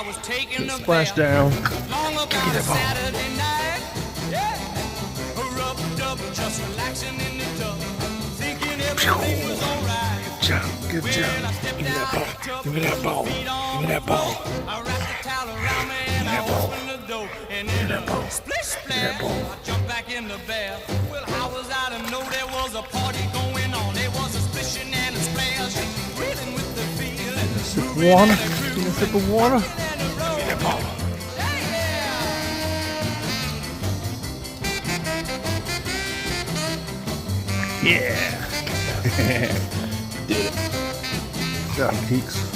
I was taking a Splash bath. down. Long about a Saturday night. Yeah. Rub-a-dub, just relaxing in the tub. Thinking everything was alright. Good job. Well, I stepped out of the tub, Give me that put ball. my feet on Give me the that ball. floor. I wrapped the towel around me and I opened the door. And then splish splash, I jumped back in the bath. Well, how was I to know there was a party going on? There was a splishing and a splash, reeling with the feel and the Sip of water. Give me a sip of water. Give me that ball. Yeah. Did it. Good job, Keeks.